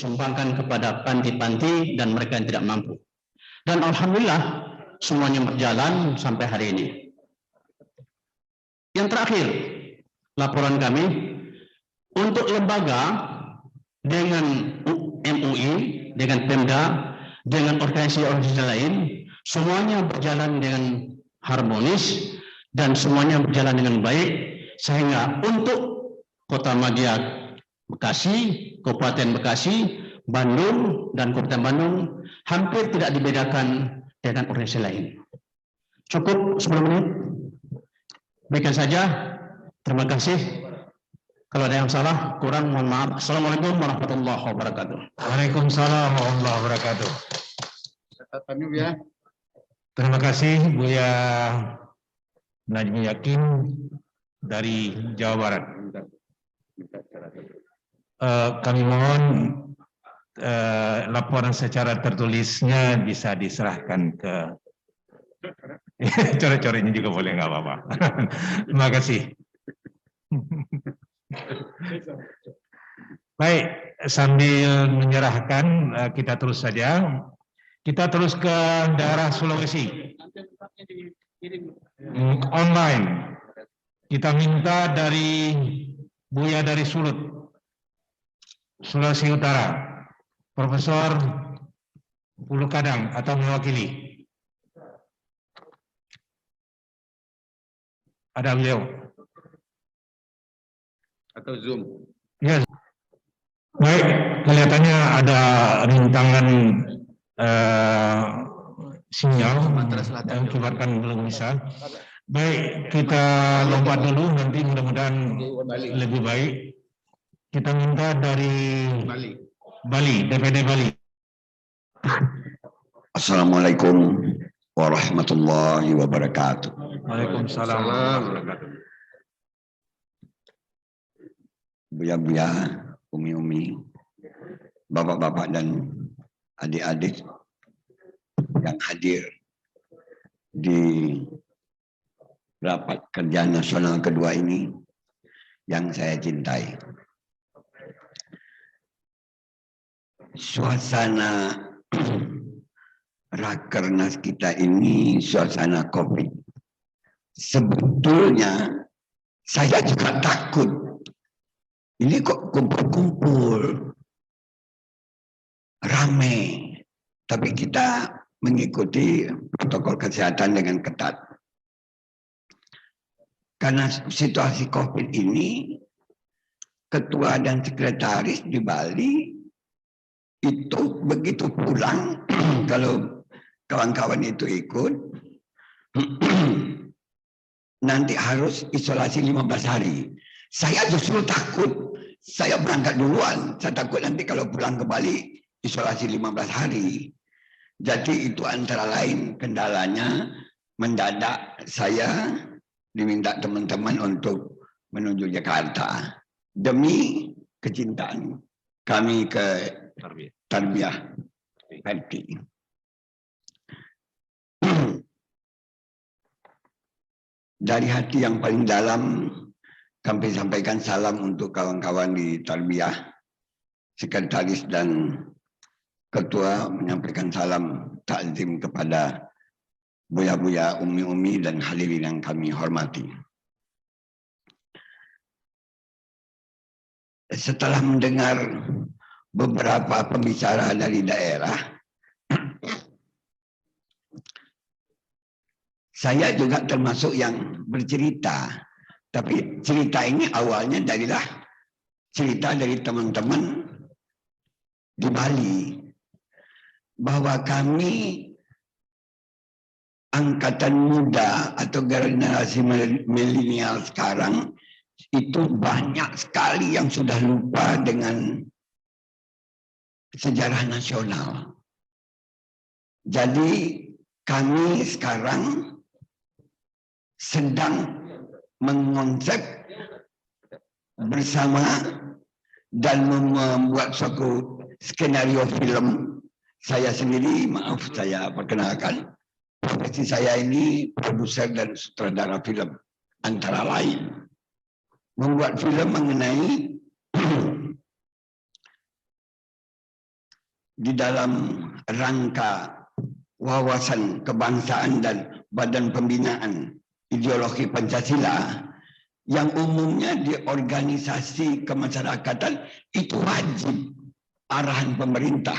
disumbangkan kepada panti-panti dan mereka yang tidak mampu. Dan alhamdulillah semuanya berjalan sampai hari ini. Yang terakhir, laporan kami untuk lembaga dengan MUI, dengan Pemda, dengan organisasi-organisasi lain, semuanya berjalan dengan harmonis dan semuanya berjalan dengan baik, sehingga untuk Kota Madia Bekasi, Kabupaten Bekasi, Bandung, dan Kabupaten Bandung hampir tidak dibedakan dengan organisasi lain. Cukup 10 menit. Demikian saja. Terima kasih. Kalau ada yang salah, kurang mohon maaf. Assalamualaikum warahmatullahi wabarakatuh. Waalaikumsalam warahmatullahi wabarakatuh. Terima kasih Buya Najmi Yakin dari Jawa Barat. Kami mohon laporan secara tertulisnya bisa diserahkan ke coret-coretnya juga boleh, nggak apa-apa. Terima kasih. Baik, sambil menyerahkan kita terus saja. Kita terus ke daerah Sulawesi. Online. Kita minta dari Buya dari Sulut, Sulawesi Utara, Profesor Ulu Kadang atau mewakili. Ada beliau. Atau Zoom. Ya. Baik, kelihatannya ada rintangan sinyal yang kibarkan belum bisa. Baik, kita lompat dulu, nanti mudah-mudahan lebih baik. Kita minta dari Bali, DPD Bali. Assalamualaikum warahmatullahi wabarakatuh. Waalaikumsalam warahmatullahi wabarakatuh. Buya-buya, umi-umi, bapak-bapak dan adik-adik yang hadir di rapat kerja nasional kedua ini yang saya cintai. Suasana Rakernas kita ini suasana COVID. Sebetulnya saya juga takut. Ini kok kumpul-kumpul, rame. Tapi kita mengikuti protokol kesehatan dengan ketat. Karena situasi COVID ini, ketua dan sekretaris di Bali itu begitu pulang, kalau kawan-kawan itu ikut, nanti harus isolasi 15 hari. Saya justru takut, saya berangkat duluan, saya takut nanti kalau pulang ke Bali, isolasi 15 hari. Jadi itu antara lain kendalanya, mendadak saya diminta teman-teman untuk menuju Jakarta demi kecintaan kami ke Tarbiyah Hati. Dari hati yang paling dalam kami sampaikan salam untuk kawan-kawan di Tarbiyah, sekretaris dan ketua menyampaikan salam takzim kepada buya-buya, umi-umi, dan hadirin yang kami hormati. Setelah mendengar beberapa pembicara dari daerah, saya juga termasuk yang bercerita. Tapi cerita ini awalnya darilah cerita dari teman-teman di Bali. Bahwa kami angkatan muda atau generasi milenial sekarang itu banyak sekali yang sudah lupa dengan sejarah nasional. Jadi kami sekarang sedang mengonsep bersama dan membuat suatu skenario film. Saya sendiri, maaf saya perkenalkan, profesi saya ini produser dan sutradara film, antara lain. Membuat film mengenai di dalam rangka wawasan kebangsaan dan Badan Pembinaan Ideologi Pancasila yang umumnya di organisasi kemasyarakatan itu wajib arahan pemerintah.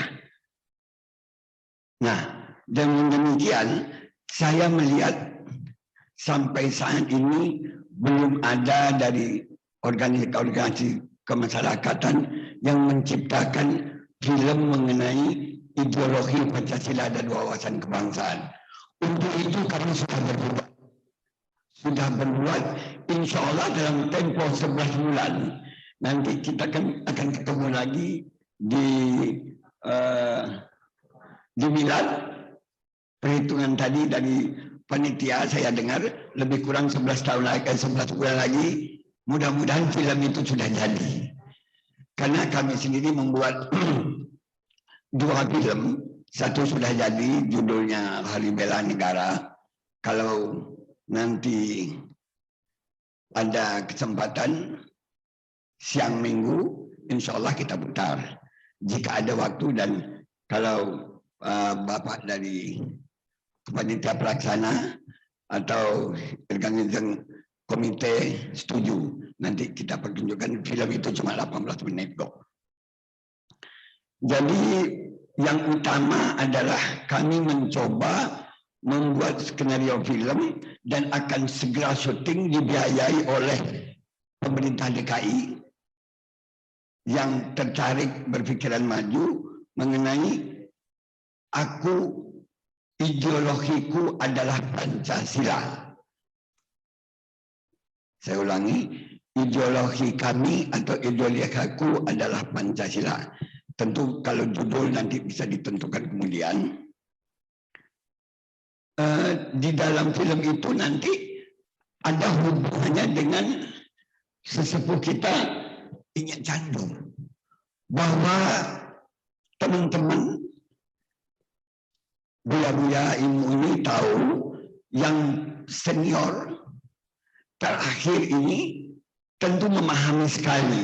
Nah, dengan demikian saya melihat sampai saat ini belum ada dari organisasi kemasyarakatan yang menciptakan film mengenai ideologi Pancasila dan wawasan kebangsaan. Untuk itu kami sudah berbuat, insya Allah dalam tempo 11 bulan nanti kita akan ketemu lagi di Milan. Perhitungan tadi dari panitia saya dengar lebih kurang 11 bulan lagi, mudah-mudahan film itu sudah jadi. Karena kami sendiri membuat 2 film, satu sudah jadi judulnya Hari Bela Negara. Kalau nanti ada kesempatan siang minggu, insya Allah kita putar. Jika ada waktu dan kalau Bapak dari panitia pelaksana atau organisasi komite setuju, nanti kita pertunjukkan film itu cuma 18 menit kok. Jadi yang utama adalah kami mencoba membuat skenario film dan akan segera syuting dibiayai oleh pemerintah DKI yang tertarik berpikiran maju mengenai ideologiku adalah Pancasila. Saya ulangi, ideologi kami atau ideologiku adalah Pancasila. Tentu kalau judul nanti bisa ditentukan kemudian. Di dalam film itu nanti ada hubungannya dengan sesepuh kita, Ingat Candung, bahwa teman-teman buya-buya ilmu ini tahu yang senior terakhir ini tentu memahami sekali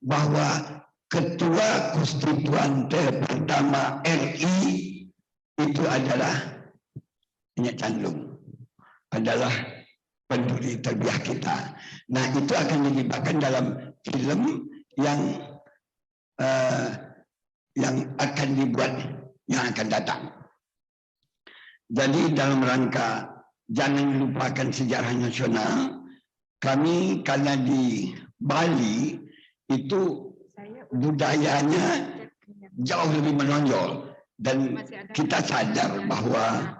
bahwa Ketua Konstituante pertama RI itu adalah Ingat Candung, adalah pendiri terbiah kita. Nah, itu akan dilibatkan dalam film yang akan dibuat yang akan datang. Jadi dalam rangka jangan lupakan sejarah nasional, kami karena di Bali itu budayanya jauh lebih menonjol dan kita sadar bahwa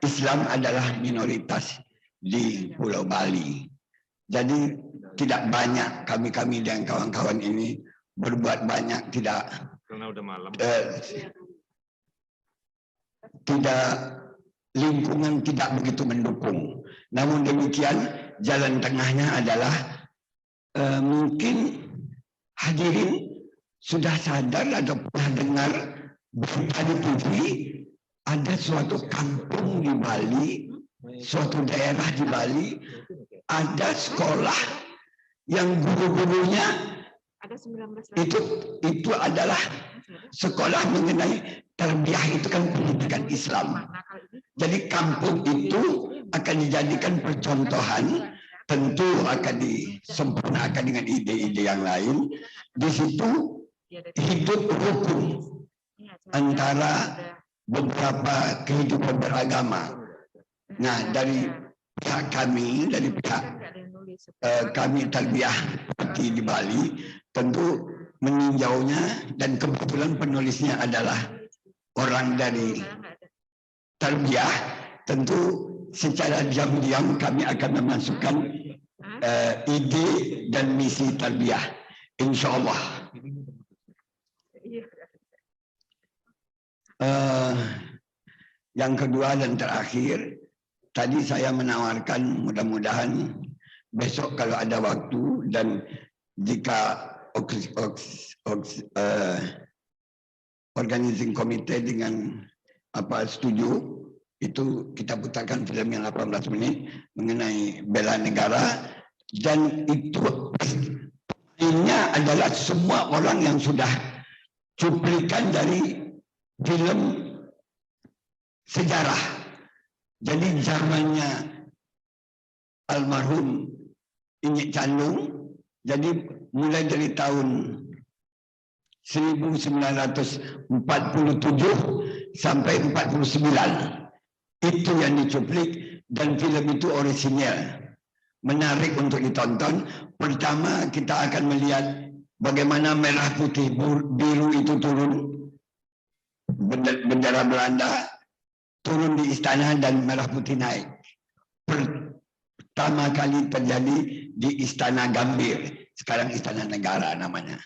Islam adalah minoritas di Pulau Bali. Jadi tidak banyak kami dan kawan-kawan ini berbuat banyak, tidak lingkungan tidak begitu mendukung. Namun demikian jalan tengahnya adalah mungkin hadirin sudah sadar atau pernah dengar berita di TV ada suatu kampung di Bali, suatu daerah di Bali, ada sekolah yang guru-gurunya itu adalah sekolah mengenai tarbiyah, itu kan pendidikan Islam. Jadi kampung itu akan dijadikan percontohan, tentu akan disempurnakan dengan ide-ide yang lain. Di situ hidup rukun antara beberapa kehidupan beragama. Nah, dari pihak kami, dari pihak kami tarbiyah di Bali, tentu meninjaunya dan kebetulan penulisnya adalah orang dari tarbiyah. Tentu secara diam-diam kami akan memasukkan ide dan misi tarbiyah, insya Allah. Yang kedua dan terakhir, tadi saya menawarkan mudah-mudahan besok kalau ada waktu dan jika organizing komite dengan setuju, itu kita putarkan film yang 18 menit mengenai bela negara, dan itu ini adalah semua orang yang sudah cuplikan dari film sejarah. Jadi zamannya almarhum Inyek Candung, jadi mulai dari tahun 1947 sampai 49 itu yang dicuplik, dan film itu orisinil, menarik untuk ditonton. Pertama kita akan melihat bagaimana merah putih biru itu turun, bendera Belanda turun di istana dan merah putih naik. Pertama kali terjadi di Istana Gambir, sekarang Istana Negara namanya.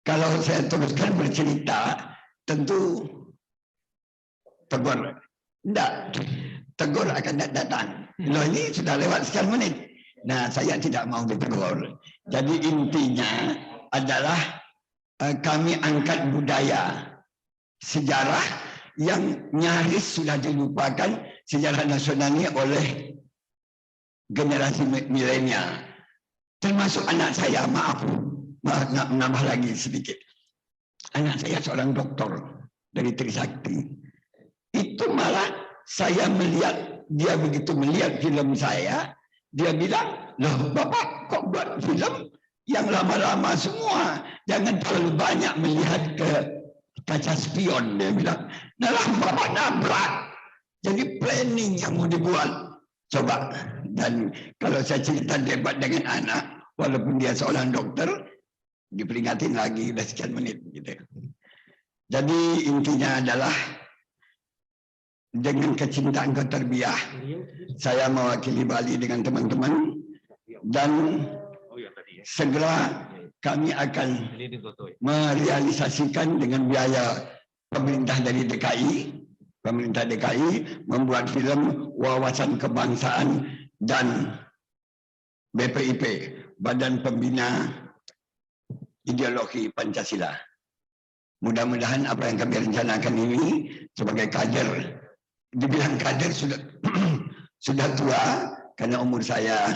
Kalau saya teruskan bercerita, tentu tegur. Tidak, tegur akan datang. Loh, ini sudah lewat sekian menit. Nah, saya tidak mau ditegur. Jadi intinya adalah kami angkat budaya, sejarah yang nyaris sudah dilupakan, sejarah nasional ini oleh generasi milenial. Termasuk anak saya, maaf, nambah lagi sedikit. Anak saya seorang doktor dari Trisakti. Itu malah saya melihat, dia begitu melihat film saya, dia bilang, loh Bapak kok buat film yang lama-lama semua, jangan terlalu banyak melihat ke kaca spion, dia bilang. Nah lah Bapak nabrak, jadi planning yang mau dibuat. Coba, dan kalau saya cerita debat dengan anak, walaupun dia seorang dokter, diperingatin lagi udah sekian menit gitu. Jadi intinya adalah dengan kecintaan ke tarbiyah, saya mewakili Bali dengan teman-teman, dan segera kami akan merealisasikan dengan biaya pemerintah dari DKI, pemerintah DKI membuat film Wawasan Kebangsaan dan BPIP, Badan Pembina Ideologi Pancasila. Mudah-mudahan apa yang kami rencanakan ini sebagai kader, dibilang kader sudah tua karena umur saya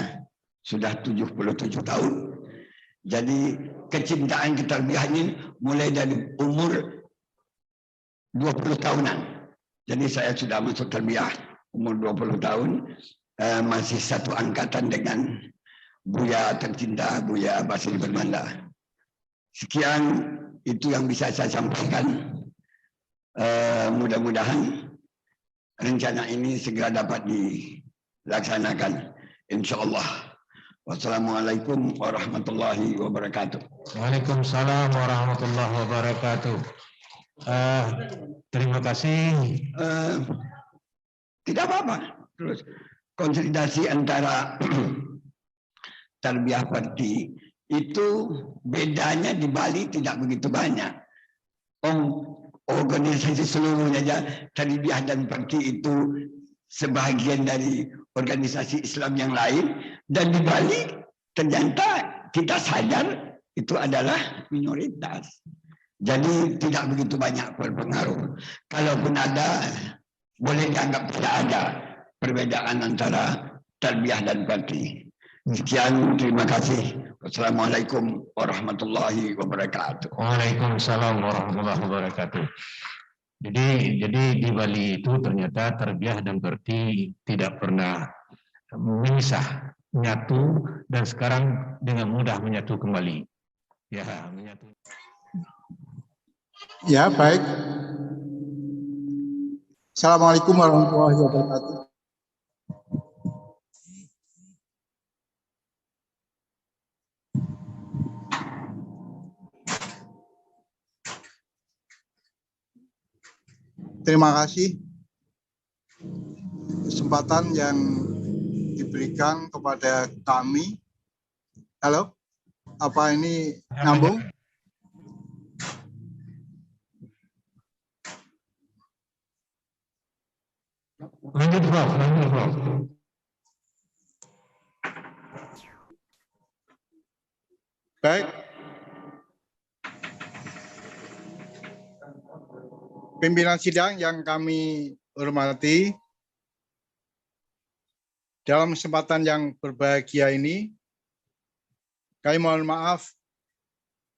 sudah 77 tahun. Jadi kecintaan ketarbiah ini mulai dari umur 20 tahunan. Jadi saya sudah masuk tarbiyah umur 20 tahun, masih satu angkatan dengan Buya tercinta, Buya Basri Bermanda. Sekian itu yang bisa saya sampaikan. Mudah-mudahan rencana ini segera dapat dilaksanakan, insyaallah. Wassalamualaikum warahmatullahi wabarakatuh. Waalaikumsalam warahmatullahi wabarakatuh. Terima kasih. Tidak apa-apa. Terus konsolidasi antara tarbiyah parti itu bedanya di Bali tidak begitu banyak. Organisasi seluruhnya aja tarbiyah dan parti itu sebahagian dari organisasi Islam yang lain, dan di Bali ternyata kita sadar itu adalah minoritas. Jadi tidak begitu banyak berpengaruh. Kalaupun ada, boleh dianggap tidak ada perbedaan antara tarbiyah dan parti. Sekian, terima kasih. Wassalamualaikum warahmatullahi wabarakatuh. Waalaikumsalam warahmatullahi wabarakatuh. Jadi di Bali itu ternyata tarbiyah dan parti tidak pernah memisah, menyatu, dan sekarang dengan mudah menyatu kembali. Ya, menyatu. Ya, baik. Assalamualaikum warahmatullahi wabarakatuh. Terima kasih kesempatan yang diberikan kepada kami. Halo, apa ini nyambung? Lanjut, Prof. Lanjut, Prof. Baik. Pimpinan sidang yang kami hormati, dalam kesempatan yang berbahagia ini, kami mohon maaf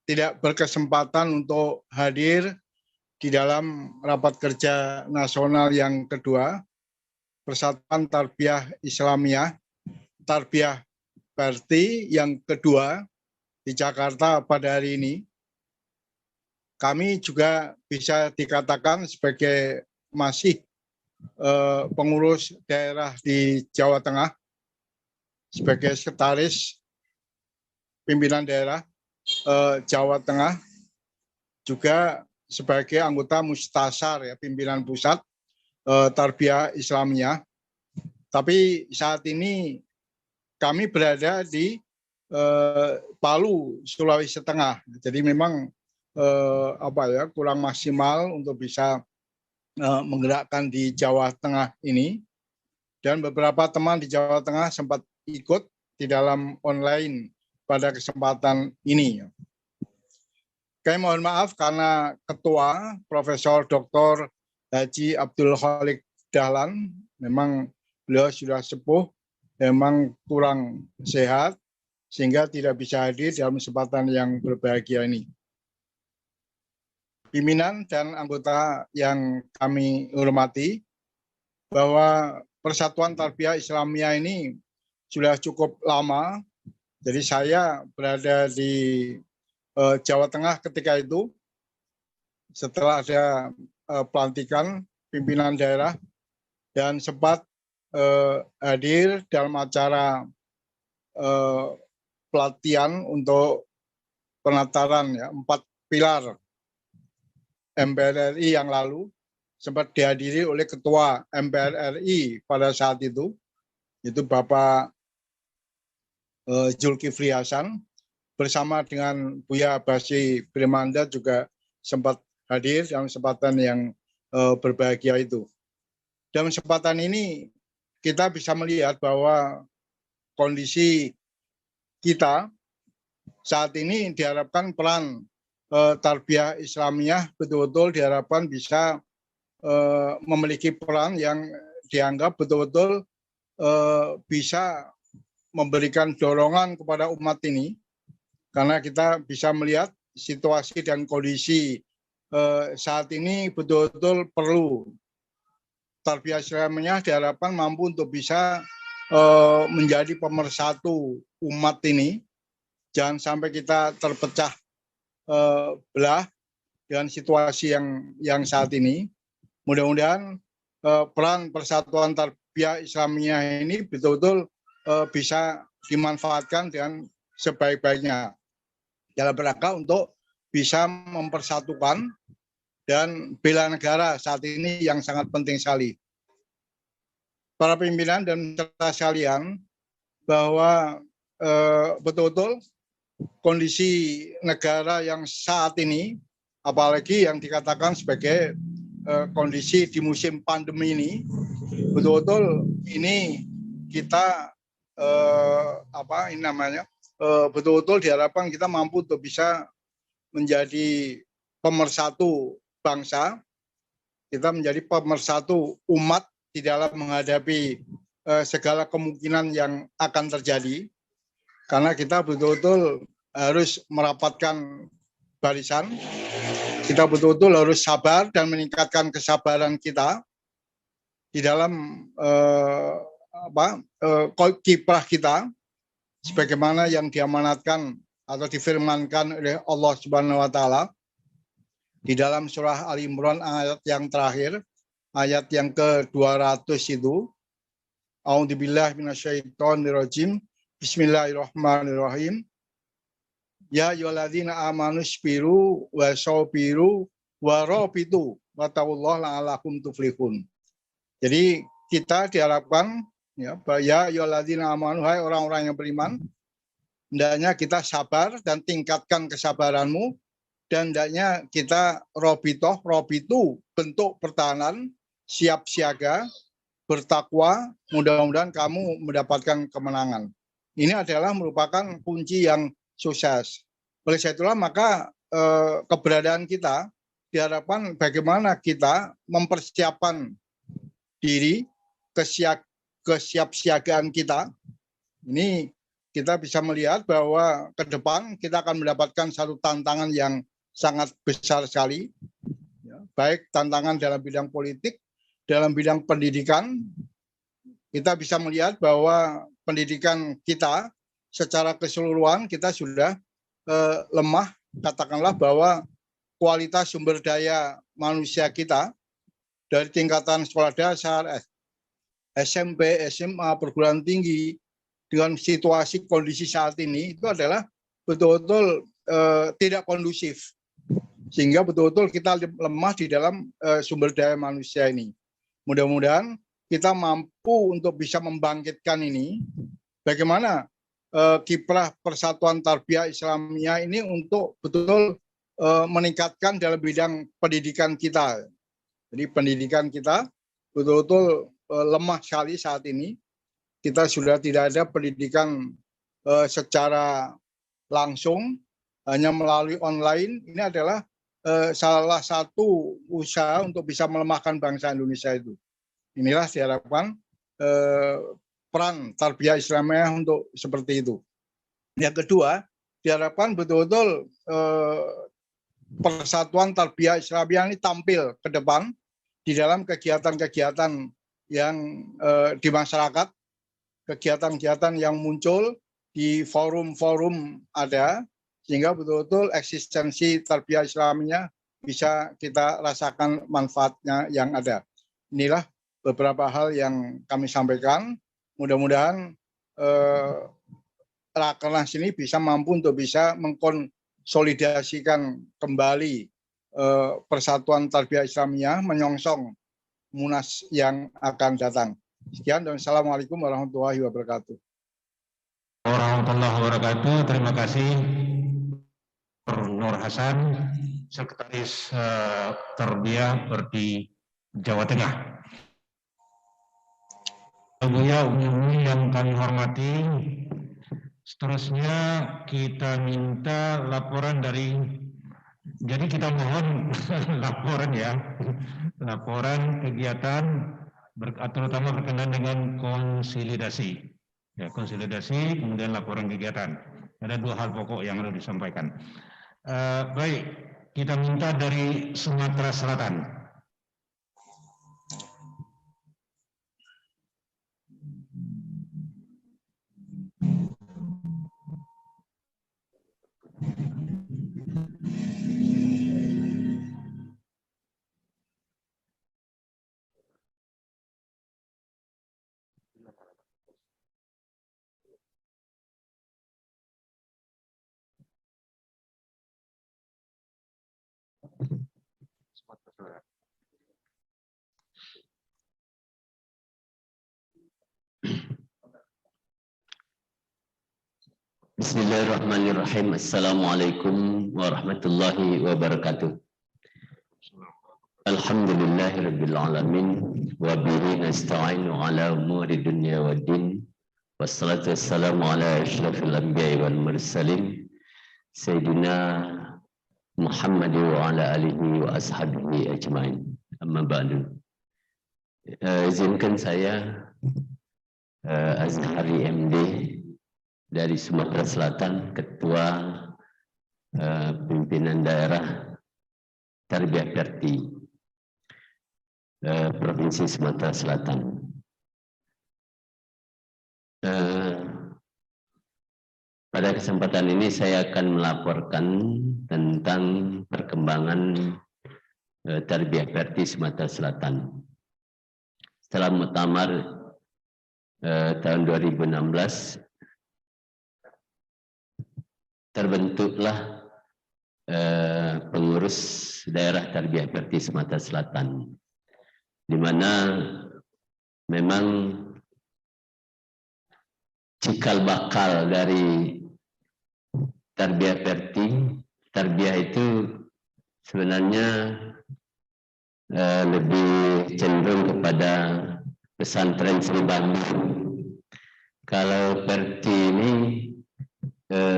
tidak berkesempatan untuk hadir di dalam rapat kerja nasional yang kedua, Persatuan Tarbiyah Islamiyah, Tarbiyah Bakti yang kedua di Jakarta pada hari ini. Kami juga bisa dikatakan sebagai masih pengurus daerah di Jawa Tengah, sebagai sekretaris pimpinan daerah Jawa Tengah, juga sebagai anggota Mustasar ya, pimpinan pusat Tarbiyah Islamiyah. Tapi saat ini kami berada di Palu, Sulawesi Tengah. Jadi memang kurang maksimal untuk bisa menggerakkan di Jawa Tengah ini. Dan beberapa teman di Jawa Tengah sempat ikut di dalam online pada kesempatan ini. Kami mohon maaf karena Ketua Profesor Dr. Haji Abdul Khalik Dahlan, memang beliau sudah sepuh, memang kurang sehat, sehingga tidak bisa hadir dalam kesempatan yang berbahagia ini. Pimpinan dan anggota yang kami hormati, bahwa Persatuan Tarbiyah Islamiyah ini sudah cukup lama. Jadi saya berada di Jawa Tengah ketika itu, setelah ada pelantikan pimpinan daerah, dan sempat hadir dalam acara pelatihan untuk penataran ya, 4 pilar MPR RI yang lalu, sempat dihadiri oleh Ketua MPR RI pada saat itu Bapak Zulkifli Hasan, bersama dengan Buya Basi Brimanda juga sempat hadir dalam kesempatan yang berbahagia itu. Dalam kesempatan ini kita bisa melihat bahwa kondisi kita saat ini diharapkan peran Tarbiyah Islamiyah betul-betul diharapkan bisa memiliki peran yang dianggap betul-betul bisa memberikan dorongan kepada umat ini, karena kita bisa melihat situasi dan kondisi saat ini betul-betul perlu Tarbiyah Islamiyah diharapkan mampu untuk bisa menjadi pemersatu umat ini. Jangan sampai kita terpecah belah dengan situasi yang saat ini. Mudah-mudahan peran Persatuan Tarbiyah Islamiyah ini betul-betul bisa dimanfaatkan dengan sebaik-baiknya dalam rangka untuk bisa mempersatukan dan bela negara saat ini yang sangat penting sekali. Para pimpinan dan peserta sekalian, bahwa betul-betul kondisi negara yang saat ini, apalagi yang dikatakan sebagai kondisi di musim pandemi ini, betul-betul ini kita betul-betul diharapkan kita mampu untuk bisa menjadi pemersatu bangsa, kita menjadi pemersatu umat di dalam menghadapi segala kemungkinan yang akan terjadi, karena kita betul-betul harus merapatkan barisan, kita betul-betul harus sabar dan meningkatkan kesabaran kita di dalam kiprah kita, sebagaimana yang diamanatkan atau difirmankan oleh Allah Subhanahu wa Ta'ala di dalam surah Ali Imran ayat yang terakhir, ayat yang ke-200 itu. A'udzubillahi minasyaitonirrajim. Bismillahirrahmanirrahim. Ya ayyuhalladzina amanu sabiru wa sabiru wa rabitu wattaqullaha la'allakum tuflihun. Jadi kita diharapkan ya ayyuhalladzina amanu, hai orang-orang yang beriman, hendaknya kita sabar dan tingkatkan kesabaranmu, dan hendaknya kita robitu bentuk pertahanan, siap siaga, bertakwa, mudah-mudahan kamu mendapatkan kemenangan. Ini adalah merupakan kunci yang sukses. Oleh sebab itulah maka keberadaan kita diharapkan bagaimana kita mempersiapkan diri, kesiapsiagaan kita. Ini kita bisa melihat bahwa ke depan kita akan mendapatkan satu tantangan yang sangat besar sekali. baik tantangan dalam bidang politik, dalam bidang pendidikan. Kita bisa melihat bahwa pendidikan kita secara keseluruhan kita sudah lemah, katakanlah bahwa kualitas sumber daya manusia kita dari tingkatan sekolah dasar, SMP, SMA, perguruan tinggi, dengan situasi kondisi saat ini itu adalah betul-betul tidak kondusif. Sehingga betul-betul kita lemah di dalam sumber daya manusia ini. Mudah-mudahan kita mampu untuk bisa membangkitkan ini. Bagaimana kiprah Persatuan Tarbiyah Islamiyah ini untuk betul-betul meningkatkan dalam bidang pendidikan kita. Jadi pendidikan kita betul-betul lemah sekali saat ini. Kita sudah tidak ada pendidikan secara langsung, hanya melalui online. Ini adalah salah satu usaha untuk bisa melemahkan bangsa Indonesia itu. Inilah diharapkan peran Tarbiyah Islamiyah untuk seperti itu. Yang kedua, diharapkan betul-betul Persatuan Tarbiyah Islamiyah ini tampil ke depan di dalam kegiatan-kegiatan yang di masyarakat, kegiatan-kegiatan yang muncul di forum-forum ada, sehingga betul-betul eksistensi Tarbiyah Islamiyah bisa kita rasakan manfaatnya yang ada. Inilah beberapa hal yang kami sampaikan. Mudah-mudahan Rakernas ini bisa mampu untuk bisa mengkonsolidasikan kembali Persatuan Tarbiyah Islamiyah menyongsong Munas yang akan datang. Sekian dan Assalamualaikum warahmatullahi wabarakatuh. Warahmatullahi wabarakatuh. Terima kasih Nur Hasan, Sekretaris Tarbiyah Perdi Jawa Tengah. Buya Umi yang kami hormati, seterusnya kita minta laporan dari, jadi kita mohon laporan ya, laporan kegiatan terutama berkenaan dengan konsolidasi. Ya, konsolidasi, kemudian laporan kegiatan. Ada dua hal pokok yang harus disampaikan. Baik, kita minta dari Sumatera Selatan. Bismillahirrahmanirrahim. Assalamualaikum warahmatullahi wabarakatuh. Alhamdulillahirabbil alamin wa bihi nasta'inu ala umuri dunya waddin. Wassalatu wassalamu ala asyrafil anbiya'i wal mursalin sayyidina Muhammad wa ala alihi wa ashabihi ajmain. Amma ba'du. Izinkan saya Azhari MD dari Sumatera Selatan, Ketua Pimpinan Daerah Tarbiyah Perdi Provinsi Sumatera Selatan. Pada kesempatan ini saya akan melaporkan tentang perkembangan Tarbiyah Perdi Sumatera Selatan. Setelah muktamar tahun 2016, terbentuklah pengurus daerah Tarbiyah Perdi Sumatera Selatan, di mana memang cikal bakal dari Tarbiyah Perdi, tarbiyah itu sebenarnya lebih cenderung kepada pesantren Sri Bandung. Kalau Perdi ini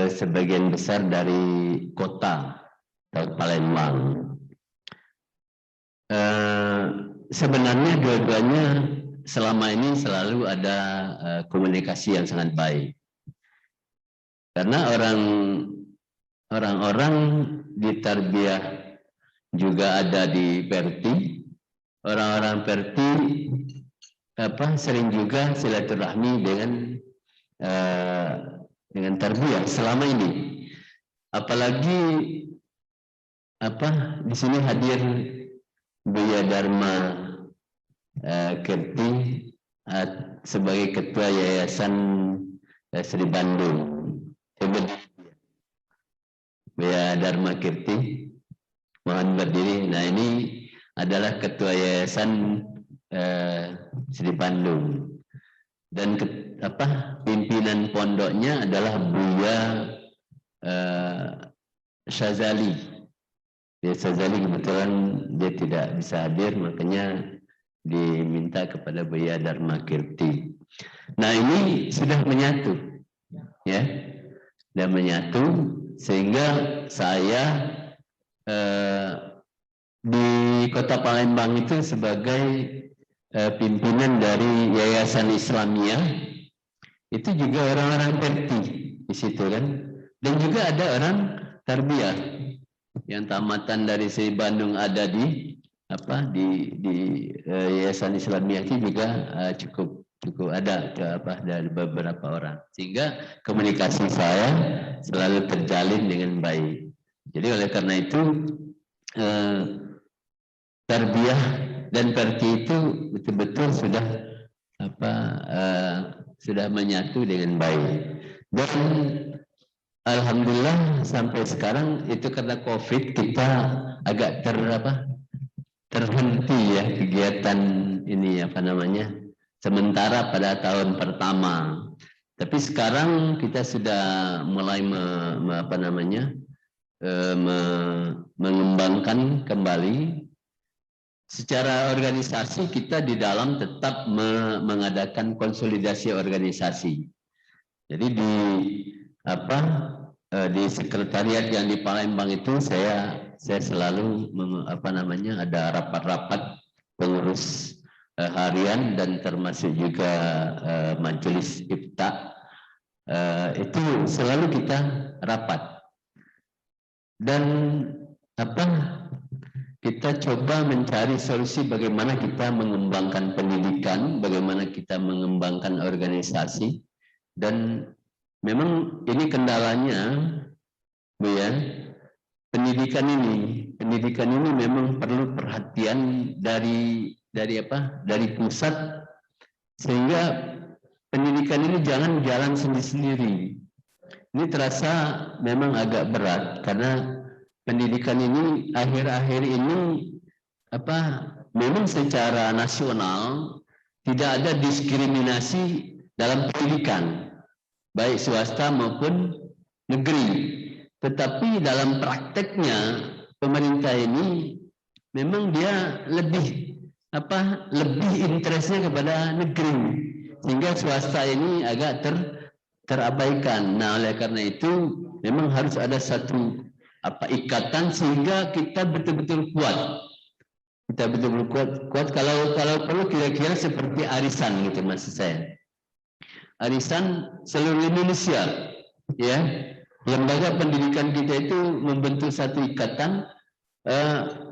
sebagian besar dari kota Palembang. Sebenarnya dua-duanya selama ini selalu ada komunikasi yang sangat baik, karena orang-orang di Tarbiyah juga ada di Perti. Orang-orang Perti sering juga silaturahmi dengan tarbiyah selama ini. Apalagi di sini hadir Buya Dharma Kirti sebagai ketua Yayasan Sri Bandung. Buya Dharma Kirti, mohon berdiri. Nah, ini adalah ketua Yayasan Sri Bandung, dan pimpinan pondoknya adalah Buya Syazali. Syazali kebetulan dia tidak bisa hadir, makanya diminta kepada Buya Dharma Kirti. Nah, ini sudah menyatu, ya, sudah menyatu, sehingga saya di Kota Palembang itu sebagai pimpinan dari Yayasan Islamiyah, itu juga orang-orang Perti di situ kan, dan juga ada orang tarbiyah yang tamatan dari Sri Bandung ada di Yayasan Islamiyah itu juga cukup ada dari beberapa orang, sehingga komunikasi saya selalu terjalin dengan baik. Jadi oleh karena itu tarbiyah dan Perti itu betul-betul sudah menyatu dengan baik. Dan alhamdulillah sampai sekarang itu karena COVID kita agak terhenti ya kegiatan ini sementara pada tahun pertama. Tapi sekarang kita sudah mulai mengembangkan kembali. Secara organisasi kita di dalam tetap mengadakan konsolidasi organisasi. Jadi di sekretariat yang di Palembang itu saya selalu ada rapat-rapat pengurus harian dan termasuk juga majelis ifta, itu selalu kita rapat dan kita coba mencari solusi bagaimana kita mengembangkan pendidikan, bagaimana kita mengembangkan organisasi. Dan memang ini kendalanya, Bu ya, pendidikan ini memang perlu perhatian dari pusat, sehingga pendidikan ini jangan jalan sendiri-sendiri. Ini terasa memang agak berat karena pendidikan ini akhir-akhir ini memang secara nasional tidak ada diskriminasi dalam pendidikan, baik swasta maupun negeri. Tetapi dalam prakteknya pemerintah ini memang dia lebih interestnya kepada negeri, sehingga swasta ini agak terabaikan. Nah, oleh karena itu memang harus ada satu ikatan sehingga kita betul-betul kuat. Kita betul-betul kuat kalau perlu kira-kira seperti arisan gitu maksud saya. Arisan seluruh Indonesia, ya. Lembaga pendidikan kita itu membentuk satu ikatan.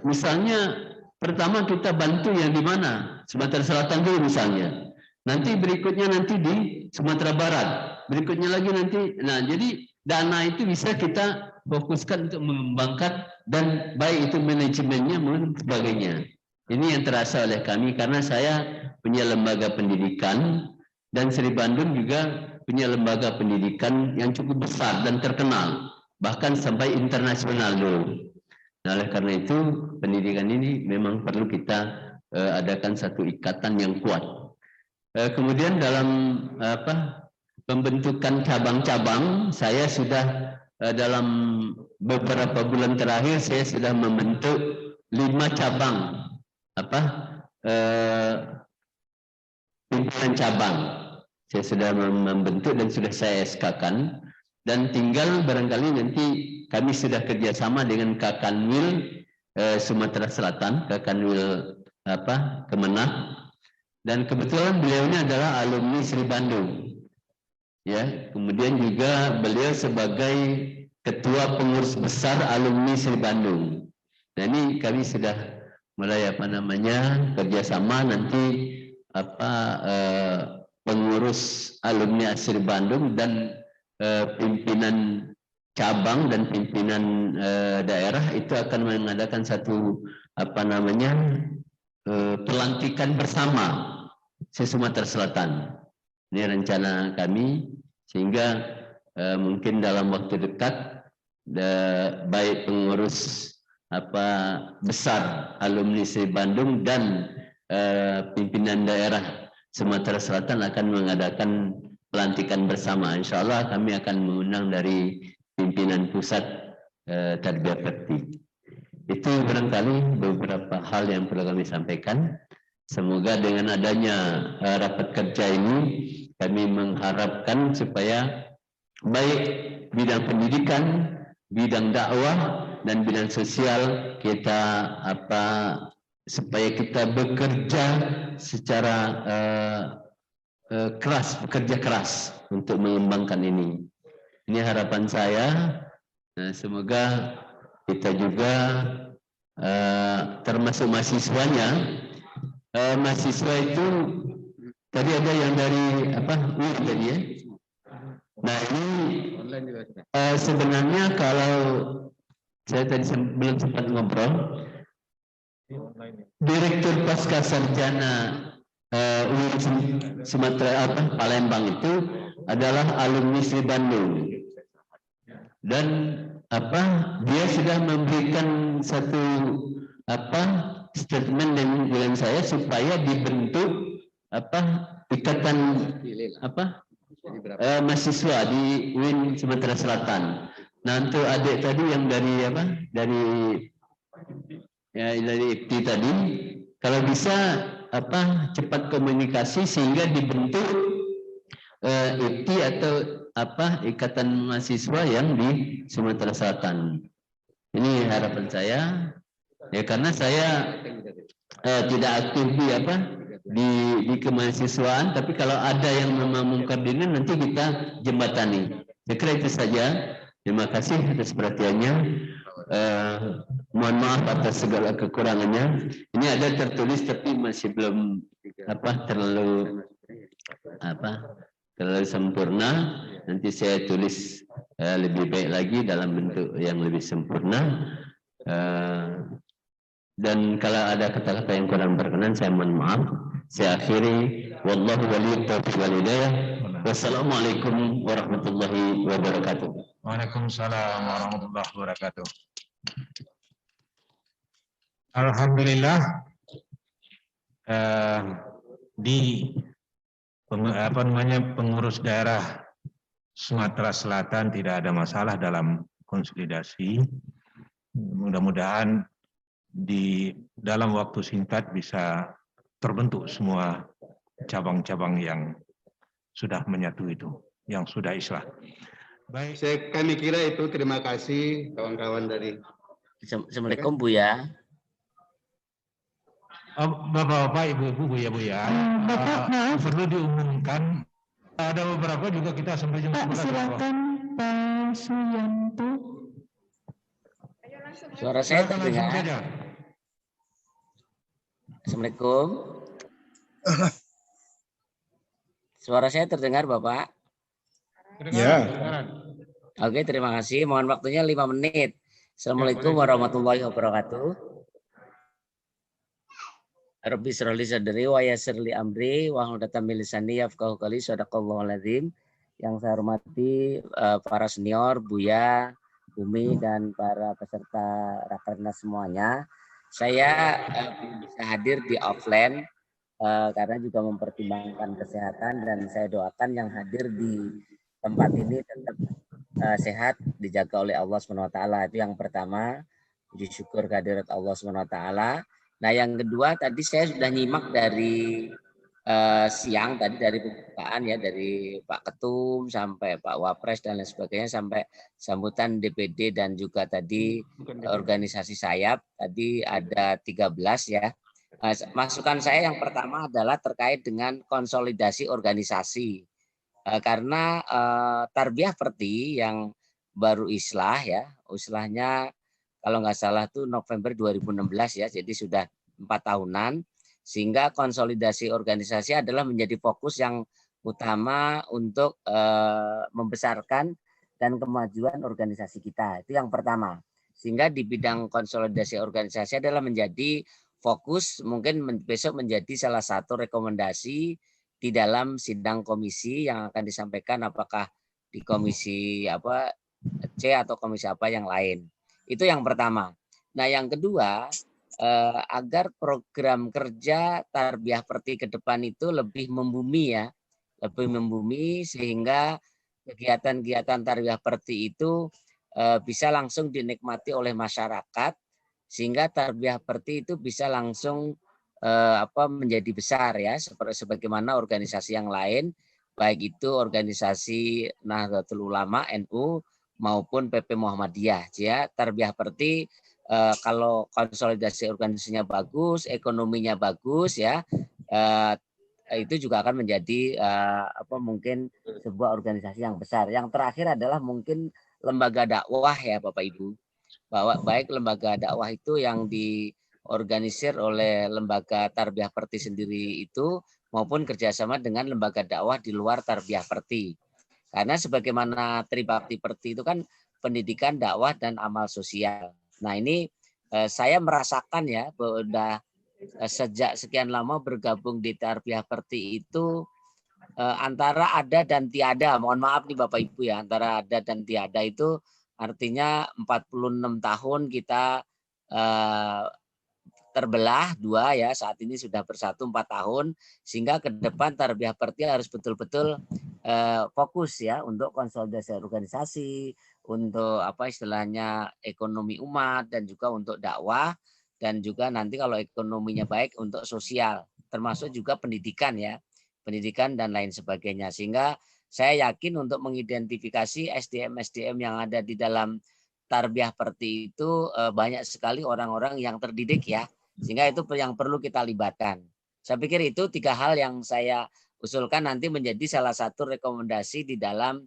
Misalnya pertama kita bantu yang di mana? Sumatera Selatan dulu misalnya. Nanti berikutnya nanti di Sumatera Barat. Berikutnya lagi nanti. Nah, jadi dana itu bisa kita fokuskan untuk mengembangkan, dan baik itu manajemennya maupun sebagainya. Ini yang terasa oleh kami karena saya punya lembaga pendidikan dan Sri Bandung juga punya lembaga pendidikan yang cukup besar dan terkenal, bahkan sampai internasional dulu. Nah, oleh karena itu pendidikan ini memang perlu kita adakan satu ikatan yang kuat. Kemudian dalam pembentukan cabang-cabang, saya sudah dalam beberapa bulan terakhir saya sudah membentuk 5 cabang pimpinan cabang. Saya sudah membentuk dan sudah saya SK-kan, dan tinggal barangkali nanti kami sudah kerjasama dengan Kakanwil Sumatera Selatan, Kakanwil Kemenang, dan kebetulan beliau ini adalah alumni Sri Bandung. Ya, kemudian juga beliau sebagai ketua pengurus besar alumni Sri Bandung. Nah ini kami sudah mulai kerjasama nanti pengurus alumni Asri Bandung dan pimpinan cabang dan pimpinan daerah itu akan mengadakan satu pelantikan bersama se-Sumatera Selatan. Ini rencana kami, sehingga mungkin dalam waktu dekat baik pengurus besar alumni Asri Bandung dan pimpinan daerah Sumatera Selatan akan mengadakan pelantikan bersama. Insya Allah kami akan mengundang dari pimpinan pusat Tarbiyah Praktik. Itu barangkali beberapa hal yang perlu kami sampaikan. Semoga dengan adanya rapat kerja ini kami mengharapkan supaya baik bidang pendidikan, bidang dakwah dan bidang sosial kita supaya kita bekerja secara bekerja keras untuk mengembangkan ini. Ini harapan saya. Nah, semoga kita juga termasuk mahasiswanya. Mahasiswa itu tadi ada yang dari UI tadi ya. Nah ini sebenarnya kalau saya tadi belum sempat ngobrol, Direktur Pasca Sarjana UI Sumatera Palembang itu adalah alumni Asri Bandung, dan dia sudah memberikan satu statement dengan saya supaya dibentuk ikatan mahasiswa di UIN Sumatera Selatan. Nah untuk adik tadi yang dari dari IPTI tadi, kalau bisa cepat komunikasi sehingga dibentuk IPTI atau ikatan mahasiswa yang di Sumatera Selatan. Ini harapan saya ya, karena saya tidak aktif di kemahasiswaan, tapi kalau ada yang memang mengkoordinir nanti kita jembatani. Saya kira itu saja. Terima kasih atas perhatiannya. Mohon maaf atas segala kekurangannya. Ini ada tertulis tapi masih belum terlalu sempurna. Nanti saya tulis lebih baik lagi dalam bentuk yang lebih sempurna. Dan kalau ada kata-kata yang kurang berkenan, saya mohon maaf. Saya akhiri. Wallahu waliyut taufiq wal hidayah. Wassalamualaikum warahmatullahi wabarakatuh. Waalaikumsalam warahmatullahi wabarakatuh. Alhamdulillah pengurus daerah Sumatera Selatan tidak ada masalah dalam konsolidasi. Mudah-mudahan di dalam waktu singkat bisa terbentuk semua cabang-cabang yang sudah menyatu itu, yang sudah islah. Baik. Kami kira itu. Terima kasih kawan-kawan dari. Assalamualaikum Buya. Bapak-bapak, ibu-ibu, Buya. Perlu diumumkan. Ada beberapa juga kita sampai jam 11. Silakan Pak Suyanto. Suara saya terdengar. Assalamualaikum. Suara saya terdengar, Bapak? Ya. Oke, terima kasih. Mohon waktunya 5 menit. Assalamualaikum warahmatullahi wabarakatuh. Rabbi shrahli sadri wa yassir li amri wa hlul 'uqdatam min lisani yafqahu qawli. Shadaqallahul azim. Yang saya hormati para senior, Buya, Bumi, dan para peserta Rakernas semuanya. Saya bisa hadir di offline karena juga mempertimbangkan kesehatan, dan saya doakan yang hadir di tempat ini tetap sehat, dijaga oleh Allah SWT. Itu yang pertama, puji syukur kehadirat Allah SWT. Nah yang kedua, tadi saya sudah nyimak dari siang tadi, dari pembukaan ya, dari Pak Ketum sampai Pak Wapres dan lain sebagainya, sampai sambutan DPD dan juga tadi organisasi sayap, tadi ada 13 ya. Masukan saya yang pertama adalah terkait dengan konsolidasi organisasi. Karena Tarbiyah Perti yang baru islah ya, islahnya kalau nggak salah tuh November 2016 ya, jadi sudah 4 tahunan, sehingga konsolidasi organisasi adalah menjadi fokus yang utama untuk membesarkan dan kemajuan organisasi kita. Itu yang pertama. Sehingga di bidang konsolidasi organisasi adalah menjadi fokus, mungkin besok menjadi salah satu rekomendasi di dalam sidang komisi yang akan disampaikan, apakah di komisi apa C atau komisi apa yang lain. Itu yang pertama. Nah, yang kedua, agar program kerja Tarbiyah Perti ke depan itu lebih membumi ya, lebih membumi sehingga kegiatan-kegiatan Tarbiyah Perti itu bisa langsung dinikmati oleh masyarakat, sehingga Tarbiyah Perti itu bisa langsung menjadi besar ya, seperti sebagaimana organisasi yang lain, baik itu organisasi Nahdlatul Ulama NU maupun PP Muhammadiyah ya. Tarbiyah Perti kalau konsolidasi organisasinya bagus, ekonominya bagus ya, itu juga akan menjadi mungkin sebuah organisasi yang besar. Yang terakhir adalah mungkin lembaga dakwah ya Bapak Ibu, bahwa baik lembaga dakwah itu yang diorganisir oleh lembaga Tarbiyah Perti sendiri itu maupun kerjasama dengan lembaga dakwah di luar Tarbiyah Perti. Karena sebagaimana Tribakti Perti itu kan pendidikan, dakwah, dan amal sosial. Nah ini saya merasakan ya, bahwa sejak sekian lama bergabung di Tarbiyah Perti itu antara ada dan tiada. Mohon maaf nih Bapak Ibu ya, antara ada dan tiada itu artinya 46 tahun kita terbelah dua ya, saat ini sudah bersatu 4 tahun, sehingga ke depan Tarbiyah Perti harus betul-betul fokus ya untuk konsolidasi organisasi, untuk istilahnya ekonomi umat, dan juga untuk dakwah, dan juga nanti kalau ekonominya baik untuk sosial, termasuk juga pendidikan ya, pendidikan dan lain sebagainya. Sehingga saya yakin untuk mengidentifikasi SDM-SDM yang ada di dalam Tarbiyah Perti itu banyak sekali orang-orang yang terdidik ya, sehingga itu yang perlu kita libatkan. Saya pikir itu 3 hal yang saya usulkan nanti menjadi salah satu rekomendasi di dalam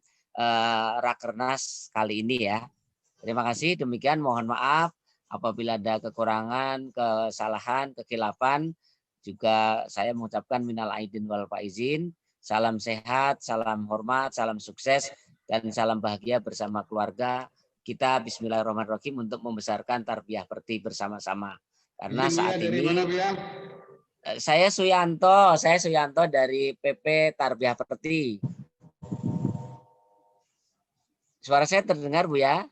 Rakernas kali ini ya. Terima kasih, demikian, mohon maaf apabila ada kekurangan, kesalahan, kekhilafan. Juga saya mengucapkan minal aidin wal faizin. Salam sehat, salam hormat, salam sukses, dan salam bahagia bersama keluarga kita. Bismillahirrahmanirrahim untuk membesarkan Tarbiyah Perti bersama-sama. Karena saat ini saya Suyanto dari PP Tarbiyah Perti. Suara saya terdengar Bu ya?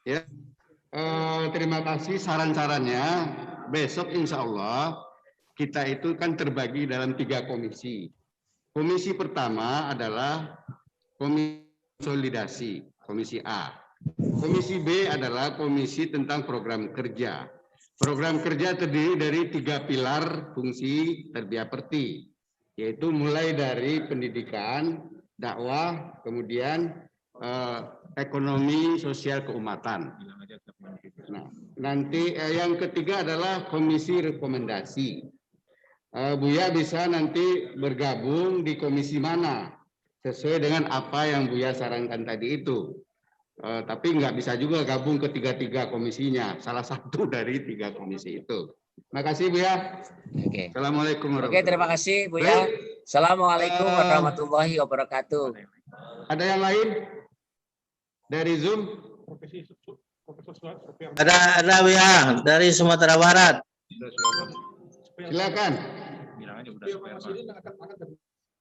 Ya. Terima kasih saran-sarannya. Besok insya Allah kita itu kan terbagi dalam 3 komisi. Komisi pertama adalah komisi konsolidasi, komisi A. Komisi B adalah komisi tentang program kerja. Program kerja terdiri dari 3 pilar fungsi Tarbiyah Perti, yaitu mulai dari pendidikan, dakwah, kemudian ekonomi sosial keumatan. Nah, nanti yang ketiga adalah komisi rekomendasi. Buya bisa nanti bergabung di komisi mana sesuai dengan apa yang Buya sarankan tadi itu. Tapi nggak bisa juga gabung ke 3 komisinya, salah satu dari 3 komisi itu. Terima kasih Buya. Oke. Assalamualaikum warahmatullahi wabarakatuh. Oke, terima kasih Buya. Assalamualaikum warahmatullahi wabarakatuh. Ada yang lain dari Zoom? Ada Buya dari Sumatera Barat. Silakan.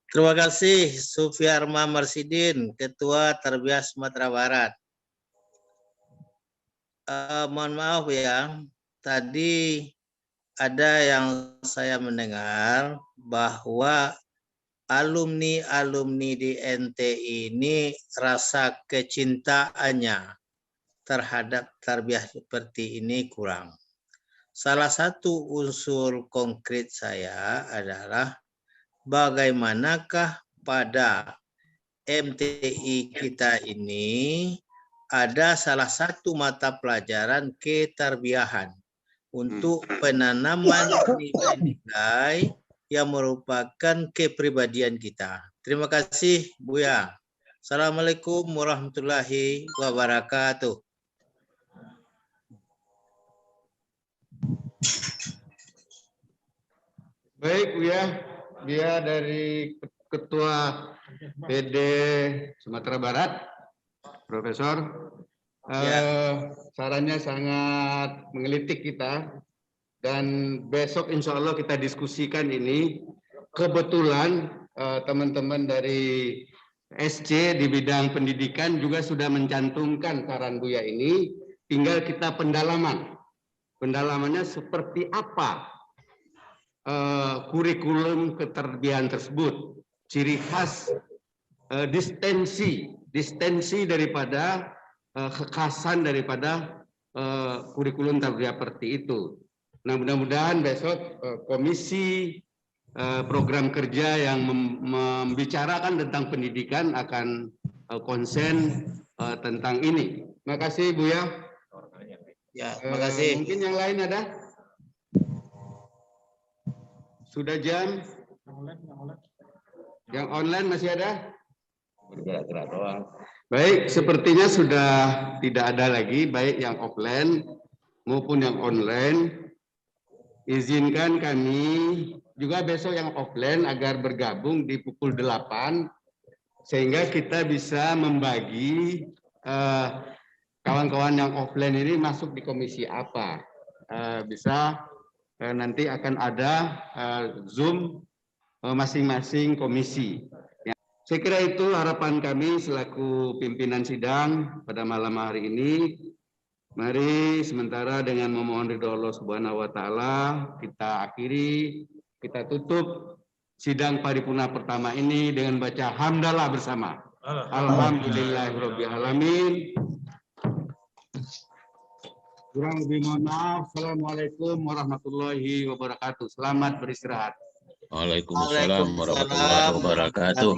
Terima kasih Sufiarma Marsidin, Ketua Tarbiyah Sumatera Barat. Mohon maaf ya, tadi ada yang saya mendengar bahwa alumni di NTI ini rasa kecintaannya terhadap Tarbiyah seperti ini kurang. Salah satu unsur konkret saya adalah bagaimanakah pada MTI kita ini ada salah satu mata pelajaran ketarbiahan untuk penanaman nilai-nilai yang merupakan kepribadian kita. Terima kasih Buya. Assalamualaikum warahmatullahi wabarakatuh. Baik, Buya. Dia dari Ketua PD Sumatera Barat, Profesor. Sarannya sangat menggelitik kita. Dan besok insya Allah kita diskusikan ini. Kebetulan teman-teman dari SC di bidang pendidikan juga sudah mencantumkan saran Buya ini. Tinggal kita pendalaman. Pendalamannya seperti apa kurikulum keterbian tersebut, ciri khas distensi daripada kekhasan daripada kurikulum tarbiyah seperti itu. Nah, mudah-mudahan besok komisi program kerja yang membicarakan tentang pendidikan akan konsen tentang ini. Terima kasih, Buya. Ya, terima kasih. Mungkin yang lain ada? Sudah jam? Yang online masih ada? Bergerak-gerak doang. Baik, sepertinya sudah tidak ada lagi, baik yang offline maupun yang online. Izinkan kami juga besok yang offline agar bergabung di pukul 8, sehingga kita bisa membagi kawan-kawan yang offline ini masuk di komisi apa. Bisa nanti akan ada Zoom masing-masing komisi. Ya. Saya kira itu harapan kami selaku pimpinan sidang pada malam hari ini. Mari sementara dengan memohon ridho Allah Subhanahu wa taala kita akhiri, kita tutup sidang paripurna pertama ini dengan baca hamdalah bersama. Alhamdulillahirabbil alamin. Kurang lebih mohon maaf. Assalamualaikum warahmatullahi wabarakatuh. Selamat beristirahat. Waalaikumsalam warahmatullahi wabarakatuh.